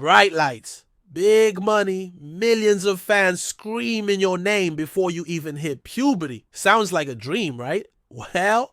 bright lights, big money, millions of fans screaming your name before you even hit puberty. Sounds like a dream, right? Well,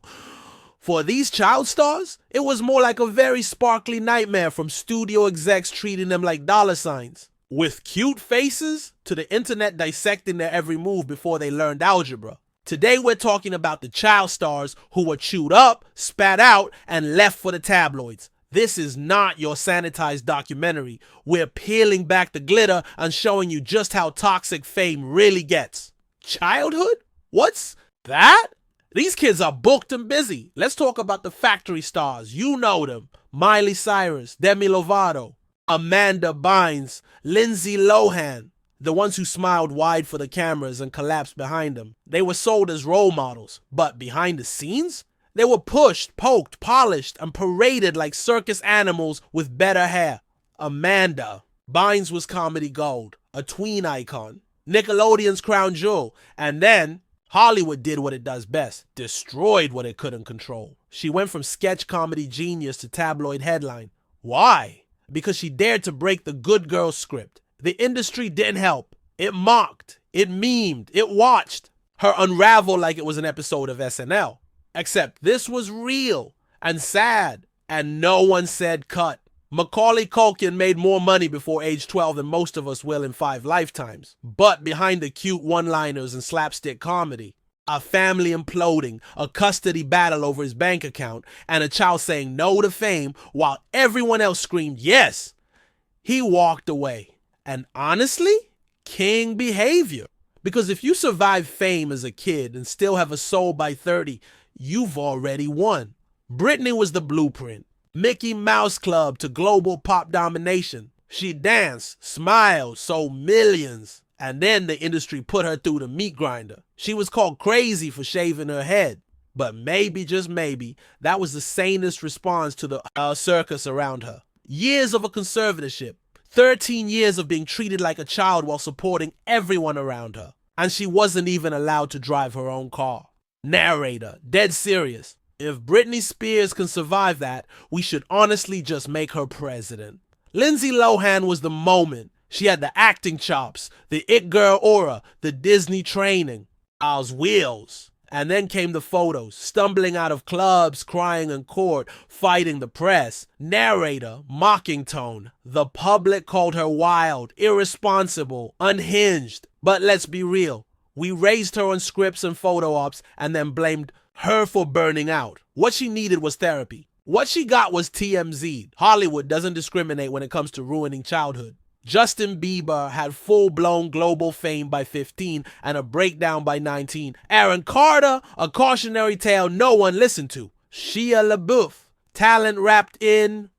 for these child stars, it was more like a very sparkly nightmare from studio execs treating them like dollar signs. With cute faces to the internet dissecting their every move before they learned algebra. Today we're talking about the child stars who were chewed up, spat out, and left for the tabloids. This is not your sanitized documentary. We're peeling back the glitter and showing you just how toxic fame really gets. Childhood? What's that? These kids are booked and busy. Let's talk about the factory stars. You know them. Miley Cyrus, Demi Lovato, Amanda Bynes, Lindsay Lohan. The ones who smiled wide for the cameras and collapsed behind them. They were sold as role models, but behind the scenes? They were pushed, poked, polished, and paraded like circus animals with better hair. Amanda Bynes was comedy gold, a tween icon, Nickelodeon's crown jewel, and then Hollywood did what it does best, destroyed what it couldn't control. She went from sketch comedy genius to tabloid headline. Why? Because she dared to break the good girl script. The industry didn't help. It mocked, it memed, it watched her unravel like it was an episode of SNL. Except this was real and sad, and no one said cut. Macaulay Culkin made more money before age 12 than most of us will in 5 lifetimes. But behind the cute one-liners and slapstick comedy, a family imploding, a custody battle over his bank account, and a child saying no to fame while everyone else screamed yes, he walked away. And honestly, king behavior. Because if you survive fame as a kid and still have a soul by 30, you've already won. Britney was the blueprint. Mickey Mouse Club to global pop domination. She danced, smiled, sold millions. And then the industry put her through the meat grinder. She was called crazy for shaving her head. But maybe, just maybe, that was the sanest response to the circus around her. Years of a conservatorship. 13 years of being treated like a child while supporting everyone around her. And she wasn't even allowed to drive her own car. Narrator, dead serious. If Britney Spears can survive that, we should honestly just make her president. Lindsay Lohan was the moment. She had the acting chops, the it girl aura, the Disney training. Ours wheels. And then came the photos, stumbling out of clubs, crying in court, fighting the press. Narrator, mocking tone. The public called her wild, irresponsible, unhinged. But let's be real. We raised her on scripts and photo ops and then blamed her for burning out. What she needed was therapy. What she got was TMZ. Hollywood doesn't discriminate when it comes to ruining childhood. Justin Bieber had full-blown global fame by 15 and a breakdown by 19. Aaron Carter, a cautionary tale no one listened to. Shia LaBeouf, talent wrapped in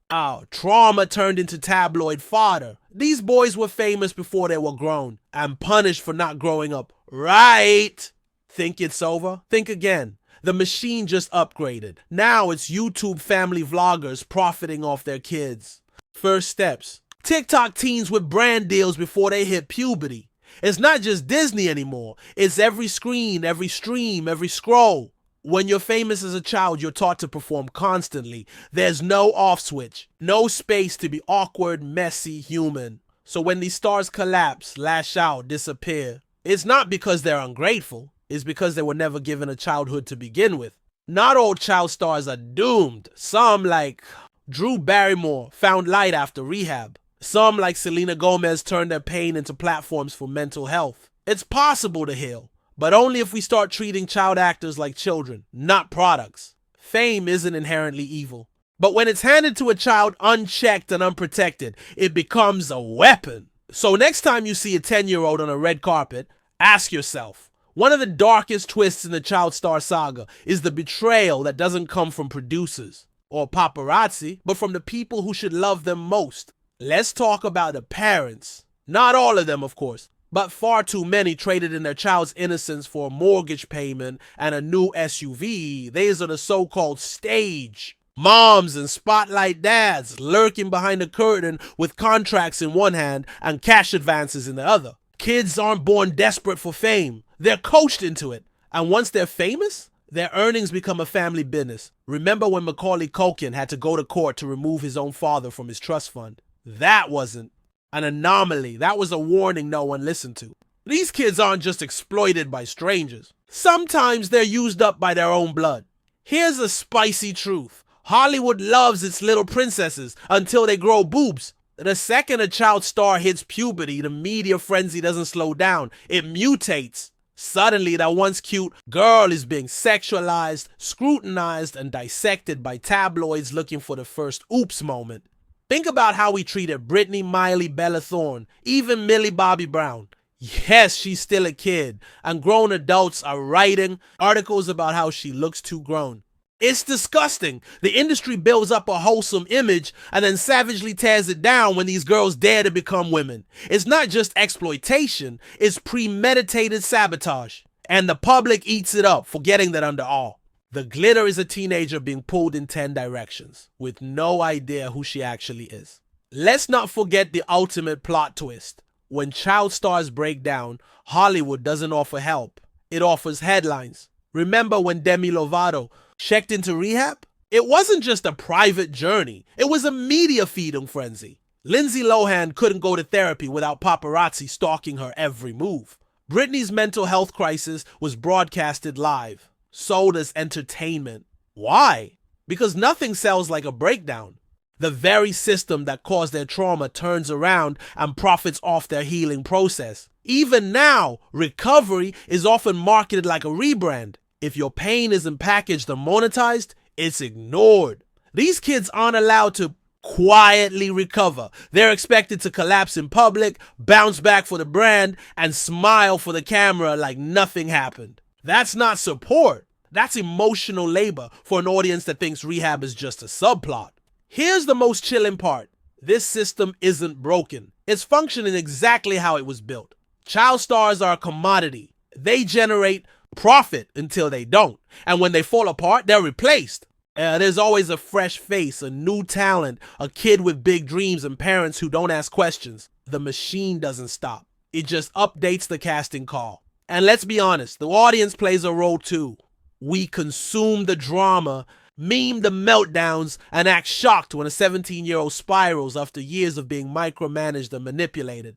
trauma turned into tabloid fodder. These boys were famous before they were grown and punished for not growing up right. Think it's over? Think again. The machine just upgraded. Now it's YouTube family vloggers profiting off their kids. First steps. TikTok teens with brand deals before they hit puberty. It's not just Disney anymore. It's every screen, every stream, every scroll. When you're famous as a child, you're taught to perform constantly. There's no off switch, no space to be awkward, messy, human. So when these stars collapse, lash out, disappear, it's not because they're ungrateful. It's because they were never given a childhood to begin with. Not all child stars are doomed. Some, like Drew Barrymore, found light after rehab. Some, like Selena Gomez, turned their pain into platforms for mental health. It's possible to heal, but only if we start treating child actors like children, not products. Fame isn't inherently evil, but when it's handed to a child unchecked and unprotected, it becomes a weapon. So next time you see a 10-year-old on a red carpet, ask yourself, one of the darkest twists in the child star saga is the betrayal that doesn't come from producers or paparazzi, but from the people who should love them most. Let's talk about the parents. Not all of them, of course, but far too many traded in their child's innocence for a mortgage payment and a new SUV. These are the so-called stage moms and spotlight dads lurking behind the curtain with contracts in one hand and cash advances in the other. Kids aren't born desperate for fame. They're coached into it. And once they're famous, their earnings become a family business. Remember when Macaulay Culkin had to go to court to remove his own father from his trust fund? That wasn't An anomaly. That was a warning no one listened to. These kids aren't just exploited by strangers. Sometimes they're used up by their own blood. Here's a spicy truth. Hollywood loves its little princesses until they grow boobs. The second a child star hits puberty, the media frenzy doesn't slow down. It mutates. Suddenly, that once cute girl is being sexualized, scrutinized, and dissected by tabloids looking for the first oops moment. Think about how we treated Britney, Miley, Bella Thorne, even Millie Bobby Brown. Yes, she's still a kid, and grown adults are writing articles about how she looks too grown. It's disgusting. The industry builds up a wholesome image and then savagely tears it down when these girls dare to become women. It's not just exploitation, it's premeditated sabotage. And the public eats it up, forgetting that under all. The glitter is a teenager being pulled in 10 directions, with no idea who she actually is. Let's not forget the ultimate plot twist. When child stars break down, Hollywood doesn't offer help. It offers headlines. Remember when Demi Lovato checked into rehab? It wasn't just a private journey. It was a media feeding frenzy. Lindsay Lohan couldn't go to therapy without paparazzi stalking her every move. Britney's mental health crisis was broadcasted live, sold as entertainment. Why? Because nothing sells like a breakdown. The very system that caused their trauma turns around and profits off their healing process. Even now, recovery is often marketed like a rebrand. If your pain isn't packaged and monetized, it's ignored. These kids aren't allowed to quietly recover. They're expected to collapse in public, bounce back for the brand, and smile for the camera like nothing happened. That's not support. That's emotional labor for an audience that thinks rehab is just a subplot. Here's the most chilling part. This system isn't broken. It's functioning exactly how it was built. Child stars are a commodity. They generate profit until they don't. And when they fall apart, they're replaced. There's always a fresh face, a new talent, a kid with big dreams, and parents who don't ask questions. The machine doesn't stop. It just updates the casting call. And let's be honest, the audience plays a role too. We consume the drama, meme the meltdowns, and act shocked when a 17-year-old spirals after years of being micromanaged and manipulated.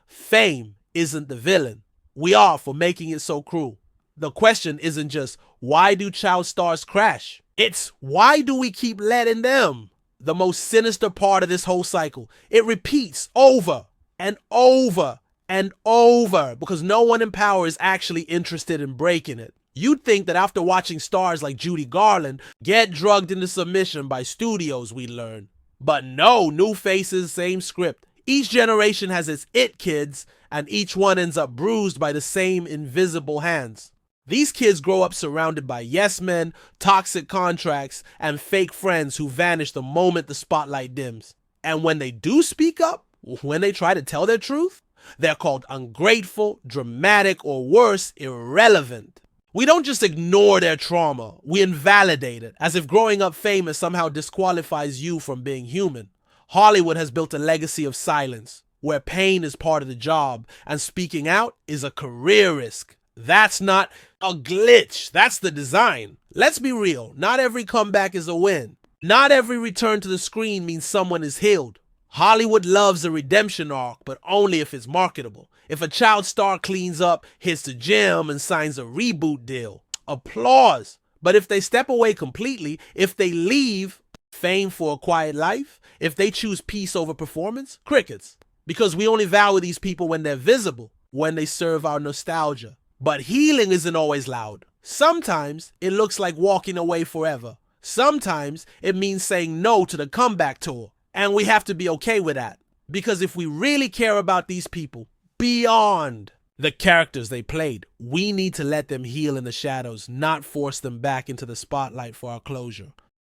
Fame isn't the villain. We are for making it so cruel. The question isn't just, why do child stars crash? It's, why do we keep letting them? The most sinister part of this whole cycle. It repeats over and over and over because no one in power is actually interested in breaking it. You'd think that after watching stars like Judy Garland get drugged into submission by studios, we learn. But no, new faces, same script. Each generation has its it kids, and each one ends up bruised by the same invisible hands. These kids grow up surrounded by yes men, toxic contracts, and fake friends who vanish the moment the spotlight dims. And when they do speak up, when they try to tell their truth, they're called ungrateful, dramatic, or worse, irrelevant. We don't just ignore their trauma, we invalidate it, as if growing up famous somehow disqualifies you from being human. Hollywood has built a legacy of silence, where pain is part of the job, and speaking out is a career risk. That's not a glitch, that's the design. Let's be real, not every comeback is a win. Not every return to the screen means someone is healed. Hollywood loves a redemption arc, but only if it's marketable. If a child star cleans up, hits the gym, and signs a reboot deal, applause. But if they step away completely, if they leave fame for a quiet life, if they choose peace over performance, crickets. Because we only value these people when they're visible, when they serve our nostalgia. But healing isn't always loud. Sometimes it looks like walking away forever. Sometimes it means saying no to the comeback tour. And we have to be okay with that. Because if we really care about these people, beyond the characters they played, we need to let them heal in the shadows, not force them back into the spotlight for our closure.